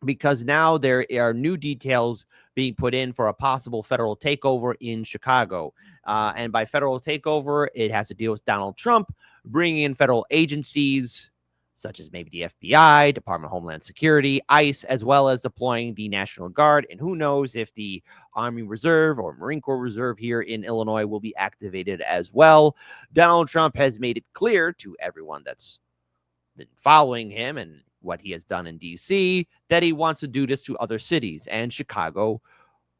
because now there are new details being put in for a possible federal takeover in Chicago. And by federal takeover, it has to deal with Donald Trump bringing in federal agencies such as maybe the FBI, Department of Homeland Security, ICE, as well as deploying the National Guard. And who knows if the Army Reserve or Marine Corps Reserve here in Illinois will be activated as well. Donald Trump has made it clear to everyone that's been following him and what he has done in D.C. that he wants to do this to other cities. And Chicago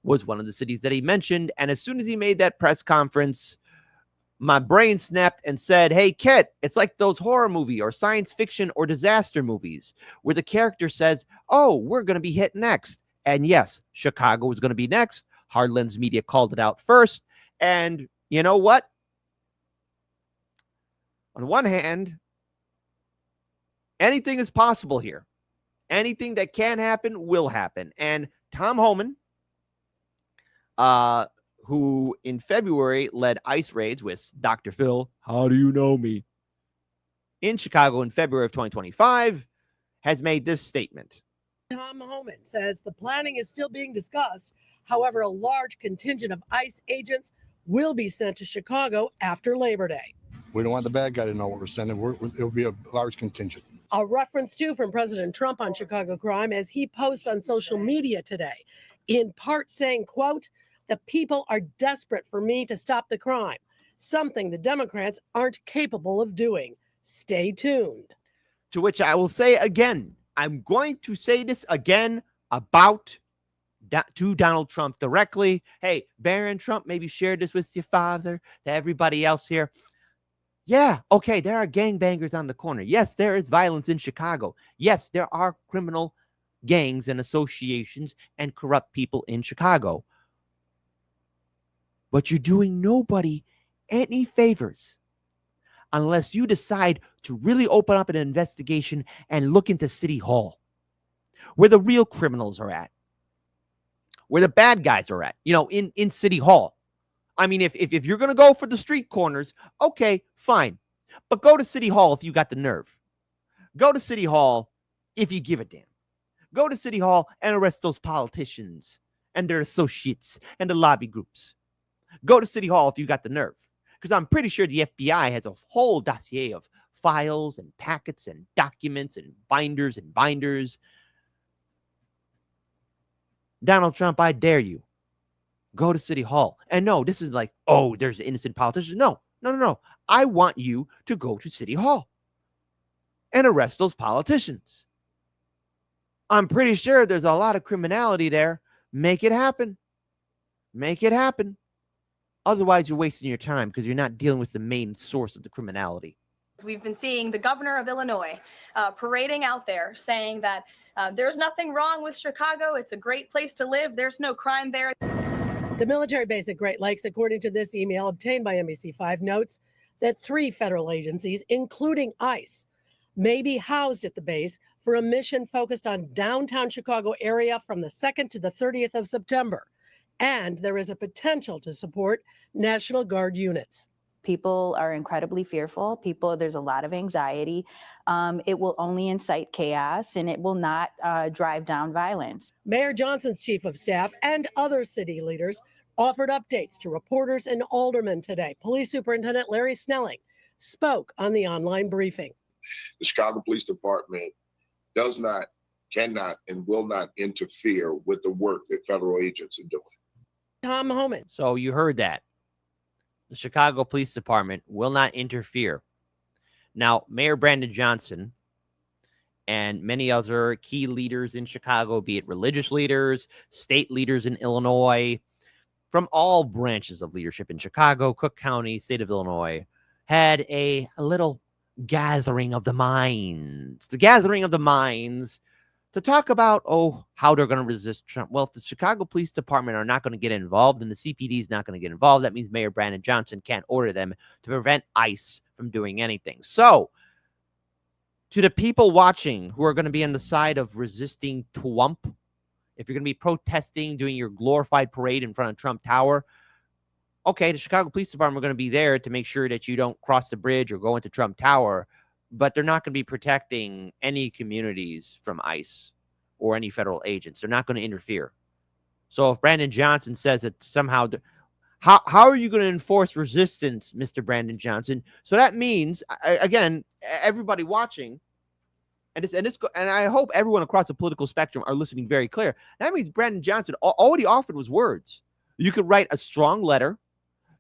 was one of the cities that he mentioned. And as soon as he made that press conference, my brain snapped and said, hey, Kit, it's like those horror movie or science fiction or disaster movies where the character says, oh, we're going to be hit next. And yes, Chicago was going to be next. Hardlands Media called it out first. And you know what? On one hand, anything is possible here. Anything that can happen will happen. And Tom Homan, who in February led ICE raids with Dr. Phil, how do you know me, in Chicago in February of 2025, has made this statement. Tom Homan says the planning is still being discussed. However, a large contingent of ICE agents will be sent to Chicago after Labor Day. We don't want the bad guy to know what we're sending. It'll be a large contingent. A reference, too, from President Trump on Chicago crime as he posts on social media today, in part saying, quote, the people are desperate for me to stop the crime, something the Democrats aren't capable of doing. Stay tuned. To which I will say again, I'm going to say this again about to Donald Trump directly. Hey, Barron Trump, maybe share this with your father, to everybody else here. Yeah, okay, there are gangbangers on the corner. Yes, there is violence in Chicago. Yes, there are criminal gangs and associations and corrupt people in Chicago. But you're doing nobody any favors unless you decide to really open up an investigation and look into City Hall, where the real criminals are at, where the bad guys are at, in City Hall. I mean, if you're going to go for the street corners, okay, fine. But go to City Hall if you got the nerve. Go to City Hall if you give a damn. Go to City Hall and arrest those politicians and their associates and the lobby groups. Go to City Hall if you got the nerve. Because I'm pretty sure the FBI has a whole dossier of files and packets and documents and binders and binders. Donald Trump, I dare you. Go to City Hall. And no, this is like, oh, there's innocent politicians. No. I want you to go to City Hall and arrest those politicians. I'm pretty sure there's a lot of criminality there. Make it happen. Make it happen. Otherwise, you're wasting your time because you're not dealing with the main source of the criminality. We've been seeing the governor of Illinois parading out there saying that there's nothing wrong with Chicago. It's a great place to live. There's no crime there. The military base at Great Lakes, according to this email obtained by NBC5, notes that 3 federal agencies, including ICE, may be housed at the base for a mission focused on downtown Chicago area from the 2nd to the 30th of September. And there is a potential to support National Guard units. People are incredibly fearful. There's a lot of anxiety. It will only incite chaos and it will not drive down violence. Mayor Johnson's chief of staff and other city leaders offered updates to reporters and aldermen today. Police Superintendent Larry Snelling spoke on the online briefing. The Chicago Police Department does not, cannot, and will not interfere with the work that federal agents are doing. Tom Homan. So you heard that. The Chicago Police Department will not interfere. Now, Mayor Brandon Johnson and many other key leaders in Chicago, be it religious leaders, state leaders in Illinois, from all branches of leadership in Chicago, Cook County, state of Illinois, had a little gathering of the minds. The gathering of the minds to talk about, how they're going to resist Trump. Well, if the Chicago Police Department are not going to get involved and the CPD is not going to get involved, that means Mayor Brandon Johnson can't order them to prevent ICE from doing anything. So, to the people watching who are going to be on the side of resisting Trump, if you're going to be protesting, doing your glorified parade in front of Trump Tower, okay, the Chicago Police Department are going to be there to make sure that you don't cross the bridge or go into Trump Tower, but they're not going to be protecting any communities from ICE or any federal agents. They're not going to interfere. So if Brandon Johnson says that somehow, how are you going to enforce resistance, Mr. Brandon Johnson? So that means, again, everybody watching, and I hope everyone across the political spectrum are listening very clear. That means Brandon Johnson, all he offered was words. You could write a strong letter.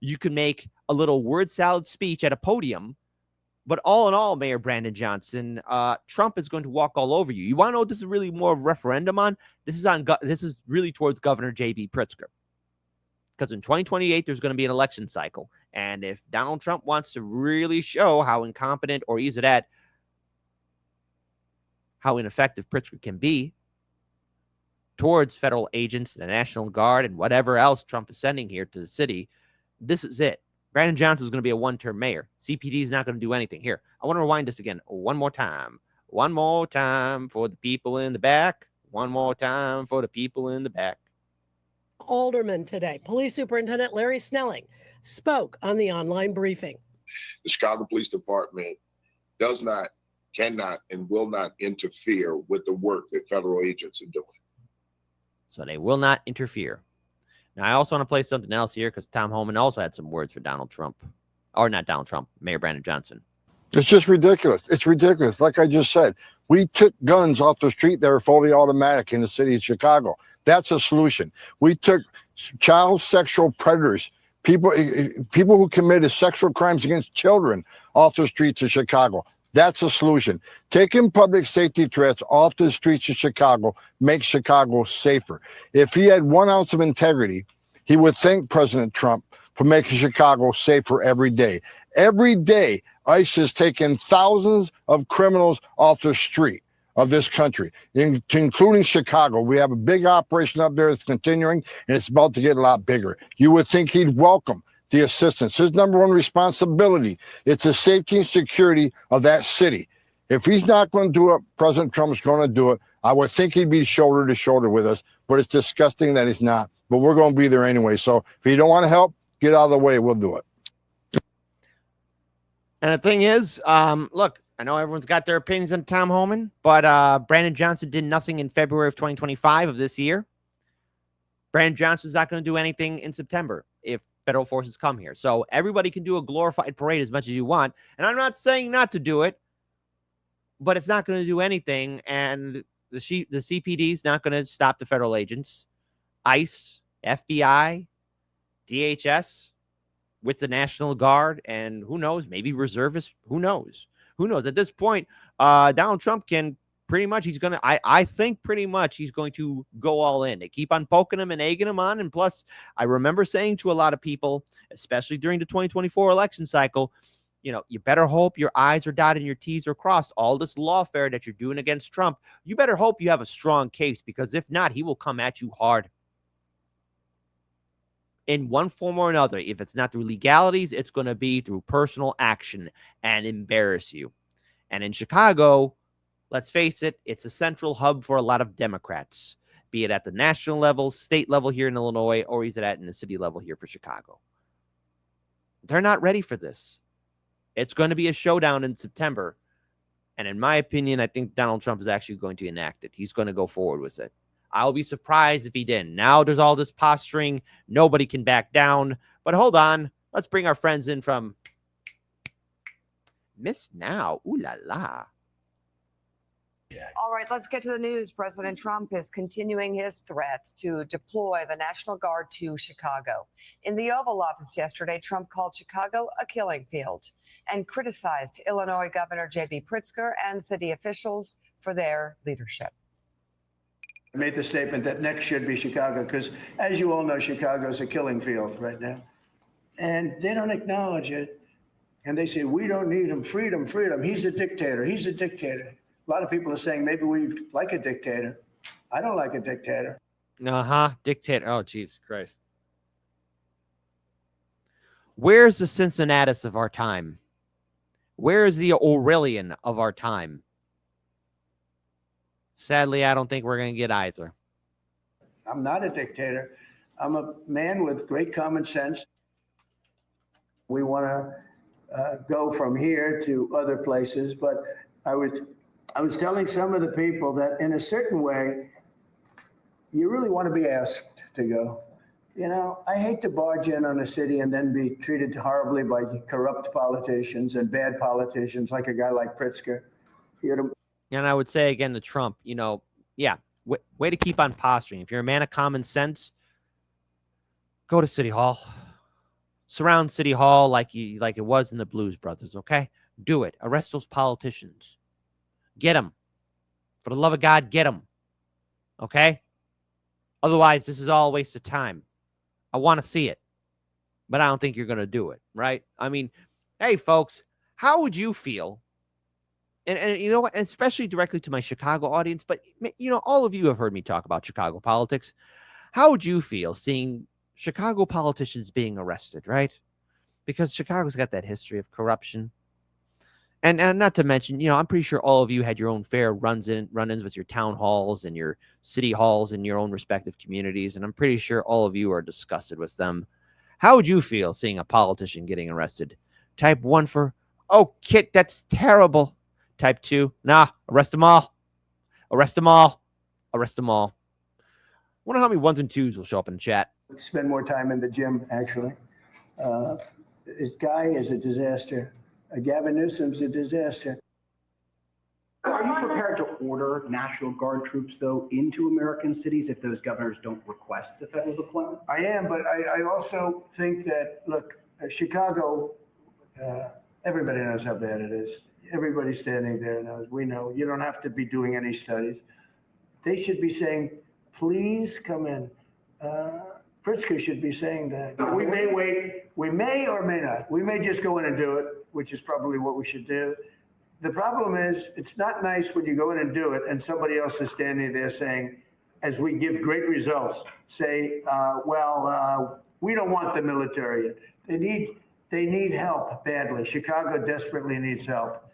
You could make a little word salad speech at a podium. But all in all, Mayor Brandon Johnson, Trump is going to walk all over you. You want to know what this is really more of a referendum on? This is really towards Governor J.B. Pritzker. Because in 2028, there's going to be an election cycle. And if Donald Trump wants to really show how incompetent or easy that, how ineffective Pritzker can be towards federal agents, the National Guard, and whatever else Trump is sending here to the city, this is it. Brandon Johnson is going to be a one-term mayor. CPD is not going to do anything. Here, I want to rewind this again one more time. One more time for the people in the back. One more time for the people in the back. Alderman today, Police Superintendent Larry Snelling spoke on the online briefing. The Chicago Police Department does not, cannot, and will not interfere with the work that federal agents are doing. So they will not interfere. Now, I also want to play something else here because Tom Homan also had some words for Donald Trump. Or not Donald Trump, Mayor Brandon Johnson. It's just ridiculous. It's ridiculous. Like I just said, we took guns off the street that were fully automatic in the city of Chicago. That's a solution. We took child sexual predators, people who committed sexual crimes against children off the streets of Chicago. That's a solution. Taking public safety threats off the streets of Chicago makes Chicago safer. If he had 1 ounce of integrity, he would thank President Trump for making Chicago safer every day. Every day, ICE is taking thousands of criminals off the street of this country, including Chicago. We have a big operation up there that's continuing, and it's about to get a lot bigger. You would think he'd welcome the assistance. His number one responsibility is the safety and security of that city. If he's not going to do it, President Trump is going to do it. I would think he'd be shoulder to shoulder with us, but it's disgusting that he's not. But we're going to be there anyway. So if you don't want to help, get out of the way. We'll do it. And the thing is, look, I know everyone's got their opinions on Tom Homan, but Brandon Johnson did nothing in February of 2025 of this year. Brandon Johnson's not going to do anything in September if federal forces come here. So everybody can do a glorified parade as much as you want. And I'm not saying not to do it, but it's not going to do anything. And the CPD is not going to stop the federal agents. ICE, FBI, DHS, with the National Guard, and who knows, maybe reservists. Who knows? Who knows? At this point, Donald Trump can pretty much, I think pretty much he's going to go all in. They keep on poking him and egging him on. And plus, I remember saying to a lot of people, especially during the 2024 election cycle, you know, you better hope your I's are dotted and your T's are crossed. All this lawfare that you're doing against Trump, you better hope you have a strong case, because if not, he will come at you hard. In one form or another. If it's not through legalities, it's going to be through personal action and embarrass you. And in Chicago, let's face it, it's a central hub for a lot of Democrats, be it at the national level, state level here in Illinois, or is it at in the city level here for Chicago. They're not ready for this. It's going to be a showdown in September. And in my opinion, I think Donald Trump is actually going to enact it. He's going to go forward with it. I'll be surprised if he didn't. Now there's all this posturing. Nobody can back down. But hold on. Let's bring our friends in from Miss Now. Ooh la la. All right, let's get to the news. President Trump is continuing his threats to deploy the National Guard to Chicago. In the Oval Office yesterday, Trump called Chicago a killing field and criticized Illinois Governor J.B. Pritzker and city officials for their leadership. I made the statement that next should be Chicago because, as you all know, Chicago is a killing field right now. And they don't acknowledge it. And they say, we don't need him. Freedom, freedom. He's a dictator. He's a dictator. A lot of people are saying maybe we like a dictator. I don't like a dictator. Dictator. Oh, Jesus Christ. Where's the Cincinnatus of our time? Where is the Aurelian of our time? Sadly, I don't think we're going to get either. I'm not a dictator. I'm a man with great common sense. We want to go from here to other places, but I would I was telling some of the people that in a certain way, you really want to be asked to go. You know, I hate to barge in on a city and then be treated horribly by corrupt politicians and bad politicians like a guy like Pritzker. And I would say again to Trump, you know, yeah, way to keep on posturing. If you're a man of common sense, go to City Hall. Surround City Hall like it was in the Blues Brothers, okay? Do it. Arrest those politicians. Get them. For the love of God, get them. Okay? Otherwise, this is all a waste of time. I want to see it. But I don't think you're going to do it, right? I mean, hey, folks, how would you feel? And you know what? Especially directly to my Chicago audience, but, you know, all of you have heard me talk about Chicago politics. How would you feel seeing Chicago politicians being arrested, right? Because Chicago's got that history of corruption. And not to mention, you know, I'm pretty sure all of you had your own fair run-ins with your town halls and your city halls in your own respective communities. And I'm pretty sure all of you are disgusted with them. How would you feel seeing a politician getting arrested? Type 1 for, oh, Kit, that's terrible. Type 2, nah, arrest them all. Arrest them all. Arrest them all. Wonder how many 1s and 2s will show up in chat. Spend more time in the gym, actually. This guy is a disaster. Gavin Newsom's a disaster. Are you prepared to order National Guard troops, though, into American cities if those governors don't request the federal deployment? I am, but I also think that, look, Chicago, everybody knows how bad it is. Everybody standing there knows. We know. You don't have to be doing any studies. They should be saying, please come in. Pritzker should be saying that. We may wait. We may or may not. We may just go in and do it, which is probably what we should do. The problem is, it's not nice when you go in and do it and somebody else is standing there saying, as we give great results, say, we don't want the military. They need help badly. Chicago desperately needs help.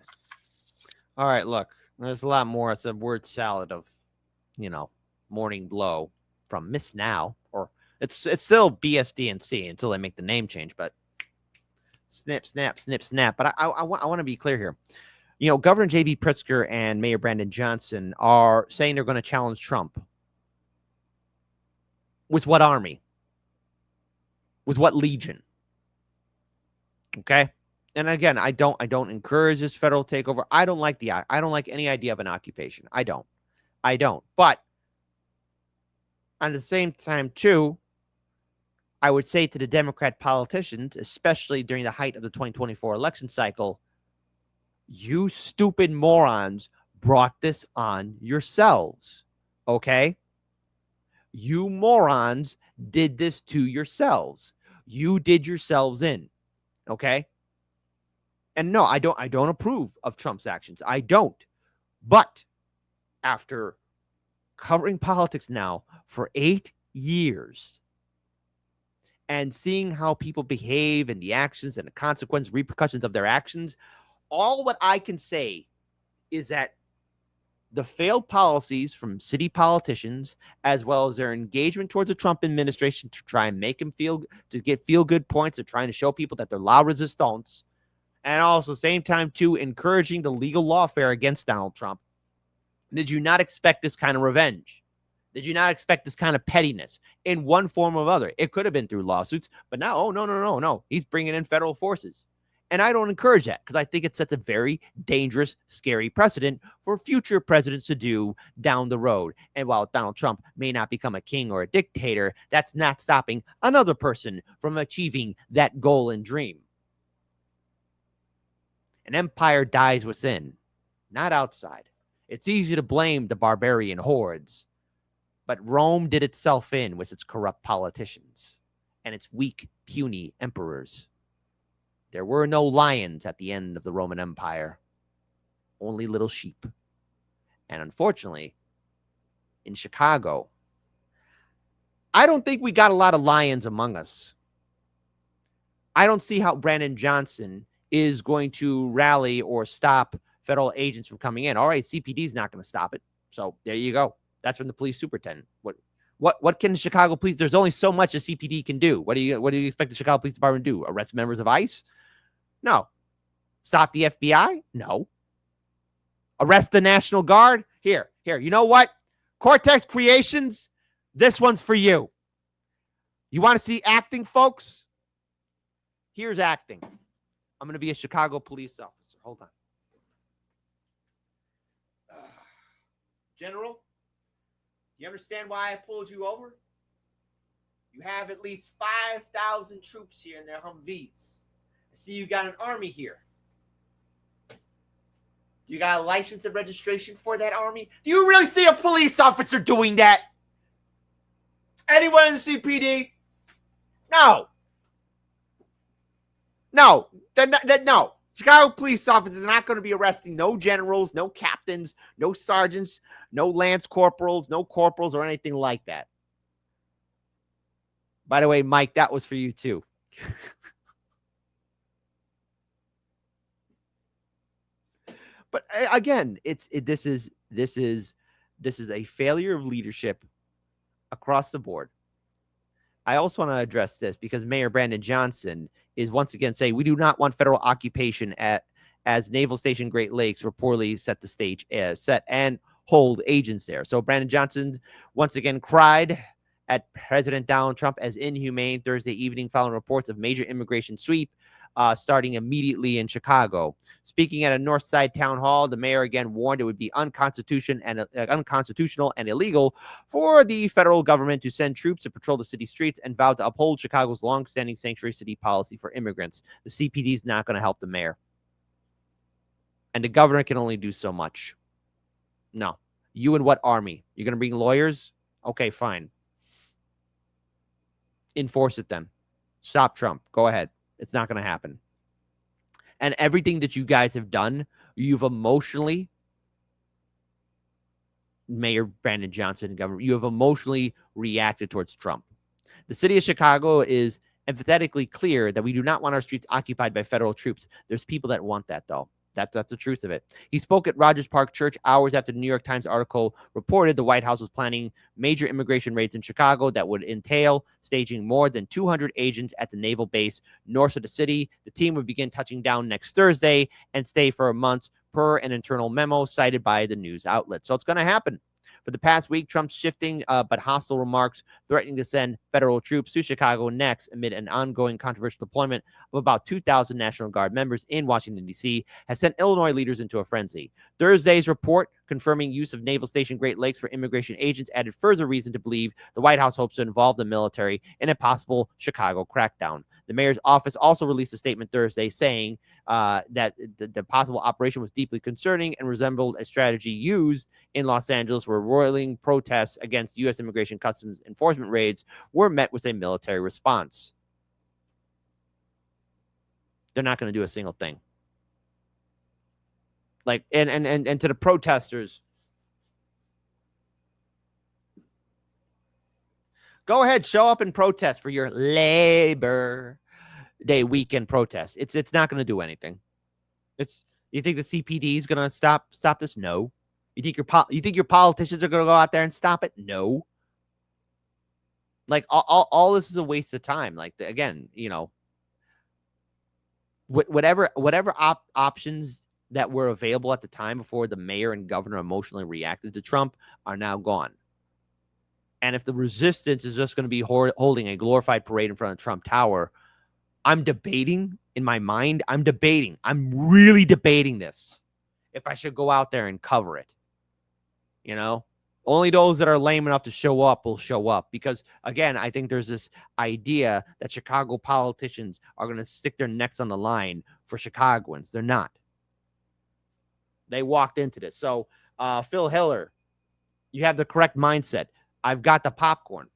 All right, look, there's a lot more. It's a word salad of, you know, morning blow from Miss Now, or it's still BSDNC until they make the name change, but snip, snap, snip, snap. But I want to be clear here. You know, Governor J.B. Pritzker and Mayor Brandon Johnson are saying they're going to challenge Trump. With what army? With what legion? Okay? And again, I don't encourage this federal takeover. I don't like any idea of an occupation. I don't. But at the same time, too, I would say to the Democrat politicians, especially during the height of the 2024 election cycle, you stupid morons brought this on yourselves. Okay? You morons did this to yourselves. You did yourselves in. Okay? And no, I don't approve of Trump's actions. I don't. But after covering politics now for 8 years and seeing how people behave and the actions and the consequences, repercussions of their actions, all what I can say is that the failed policies from city politicians, as well as their engagement towards the Trump administration to try and make him get feel-good points, of trying to show people that they're la resistance, and also same time, too, encouraging the legal lawfare against Donald Trump. Did you not expect this kind of revenge? Did you not expect this kind of pettiness in one form or other? It could have been through lawsuits, but now, oh, no. He's bringing in federal forces. And I don't encourage that because I think it sets a very dangerous, scary precedent for future presidents to do down the road. And while Donald Trump may not become a king or a dictator, that's not stopping another person from achieving that goal and dream. An empire dies within, not outside. It's easy to blame the barbarian hordes, but Rome did itself in with its corrupt politicians and its weak, puny emperors. There were no lions at the end of the Roman Empire, only little sheep. And unfortunately, in Chicago, I don't think we got a lot of lions among us. I don't see how Brandon Johnson is going to rally or stop federal agents from coming in. All right, CPD is not going to stop it. So there you go. That's from the police superintendent. What can the Chicago police? There's only so much a CPD can do. What do you expect the Chicago Police Department to do? Arrest members of ICE? No. Stop the FBI? No. Arrest the National Guard? Here. You know what? Cortex Creations, this one's for you. You want to see acting, folks? Here's acting. I'm going to be a Chicago police officer. Hold on. General, do you understand why I pulled you over? You have at least 5,000 troops here in their Humvees. I see you got an army here. You got a license and registration for that army? Do you really see a police officer doing that? Anyone in the CPD? No. No. No. Chicago police officers are not going to be arresting no generals, no captains, no sergeants, no lance corporals, no corporals, or anything like that. By the way, Mike, that was for you too. But again, this is a failure of leadership across the board. I also want to address this because Mayor Brandon Johnson is once again saying we do not want federal occupation as Naval Station Great Lakes reportedly set the stage set and hold agents there. So Brandon Johnson once again cried at President Donald Trump as inhumane Thursday evening following reports of major immigration sweep starting immediately in Chicago. Speaking at a North Side town hall, the mayor again warned it would be unconstitutional and illegal for the federal government to send troops to patrol the city streets and vowed to uphold Chicago's longstanding sanctuary city policy for immigrants. The CPD is not going to help the mayor. And the governor can only do so much. No. You and what army? You're going to bring lawyers? Okay, fine. Enforce it then. Stop Trump. Go ahead. It's not going to happen. And everything that you guys have done, you've emotionally, Mayor Brandon Johnson and government, you have emotionally reacted towards Trump. The city of Chicago is emphatically clear that we do not want our streets occupied by federal troops. There's people that want that, though. That's the truth of it. He spoke at Rogers Park Church hours after the New York Times article reported the White House was planning major immigration raids in Chicago that would entail staging more than 200 agents at the naval base north of the city. The team would begin touching down next Thursday and stay for a month per an internal memo cited by the news outlet. So it's going to happen. For the past week, Trump's shifting but hostile remarks threatening to send federal troops to Chicago next amid an ongoing controversial deployment of about 2,000 National Guard members in Washington, D.C., has sent Illinois leaders into a frenzy. Thursday's report confirming use of Naval Station Great Lakes for immigration agents added further reason to believe the White House hopes to involve the military in a possible Chicago crackdown. The mayor's office also released a statement Thursday saying that the possible operation was deeply concerning and resembled a strategy used in Los Angeles where roiling protests against U.S. Immigration Customs Enforcement raids were met with a military response. They're not going to do a single thing. Like, and to the protesters, go ahead, show up and protest for your Labor Day weekend protest. It's not going to do anything. You think the CPD is going to stop this? No. You think your politicians are going to go out there and stop it? No. Like all this is a waste of time. Like again, you know, whatever options that were available at the time before the mayor and governor emotionally reacted to Trump are now gone. And if the resistance is just going to be holding a glorified parade in front of Trump Tower, I'm debating in my mind. I'm really debating this. If I should go out there and cover it, you know, only those that are lame enough to show up will show up. Because again, I think there's this idea that Chicago politicians are going to stick their necks on the line for Chicagoans. They're not. They walked into this. So, Phil Hiller, you have the correct mindset. I've got the popcorn.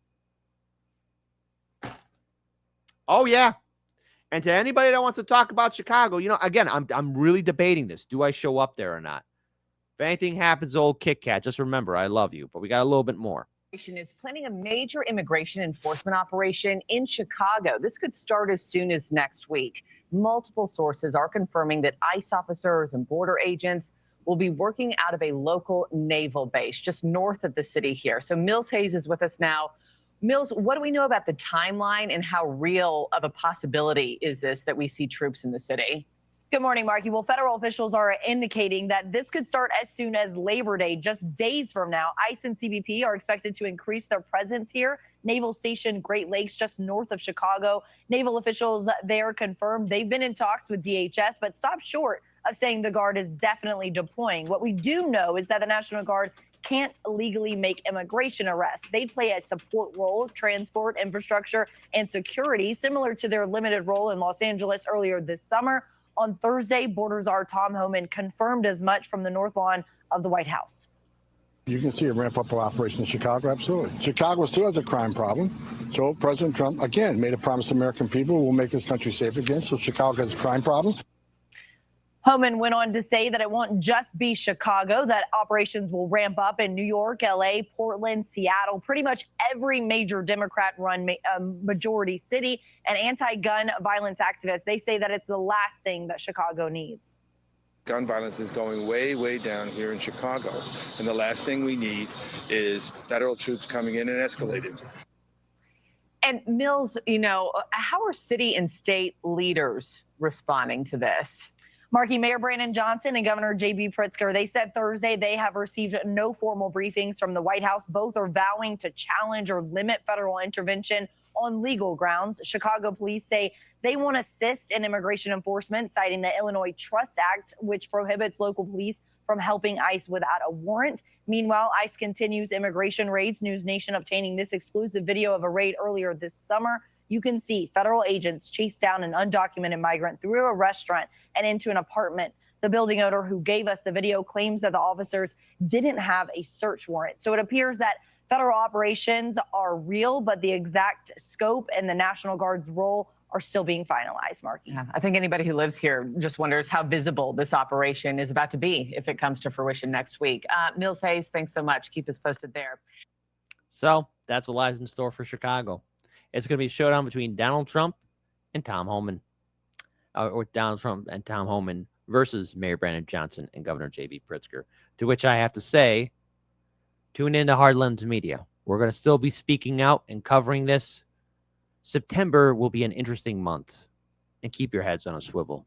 Oh, yeah. And to anybody that wants to talk about Chicago, you know, again, I'm really debating this. Do I show up there or not? If anything happens, old Kit Kat, just remember, I love you. But we got a little bit more. Is planning a major immigration enforcement operation in Chicago. This could start as soon as next week. Multiple sources are confirming that ICE officers and border agents will be working out of a local naval base just north of the city here. So Mills Hayes is with us now. Mills, what do we know about the timeline and how real of a possibility is this that we see troops in the city? Good morning, Marky. Well, federal officials are indicating that this could start as soon as Labor Day, just days from now. ICE and CBP are expected to increase their presence here. Naval Station Great Lakes, just north of Chicago. Naval officials there confirmed they've been in talks with DHS, but stopped short of saying the Guard is definitely deploying. What we do know is that the National Guard can't legally make immigration arrests. They play a support role, transport, infrastructure, and security, similar to their limited role in Los Angeles earlier this summer. On Thursday, Border Czar Tom Homan confirmed as much from the North Lawn of the White House. You can see a ramp up of operation in Chicago, absolutely. Chicago still has a crime problem. So President Trump, again, made a promise to American people, we'll make this country safe again. So Chicago has a crime problem. Homan went on to say that it won't just be Chicago, that operations will ramp up in New York, LA, Portland, Seattle, pretty much every major Democrat-run majority city. And anti-gun violence activists, they say that it's the last thing that Chicago needs. Gun violence is going way, way down here in Chicago. And the last thing we need is federal troops coming in and escalating. And Mills, how are city and state leaders responding to this? Marky, Mayor Brandon Johnson and Governor J.B. Pritzker, they said Thursday they have received no formal briefings from the White House. Both are vowing to challenge or limit federal intervention on legal grounds. Chicago police say they won't assist in immigration enforcement, citing the Illinois Trust Act, which prohibits local police from helping ICE without a warrant. Meanwhile, ICE continues immigration raids. News Nation obtaining this exclusive video of a raid earlier this summer. You can see federal agents chase down an undocumented migrant through a restaurant and into an apartment. The building owner who gave us the video claims that the officers didn't have a search warrant. So it appears that federal operations are real, but the exact scope and the National Guard's role are still being finalized, Marky. Yeah, I think anybody who lives here just wonders how visible this operation is about to be if it comes to fruition next week. Mills Hayes, thanks so much. Keep us posted there. So that's what lies in store for Chicago. It's going to be a showdown between Donald Trump and Tom Homan, or Donald Trump and Tom Homan versus Mayor Brandon Johnson and Governor J.B. Pritzker, to which I have to say, tune in to Hard Lens Media. We're going to still be speaking out and covering this. September will be an interesting month, and keep your heads on a swivel.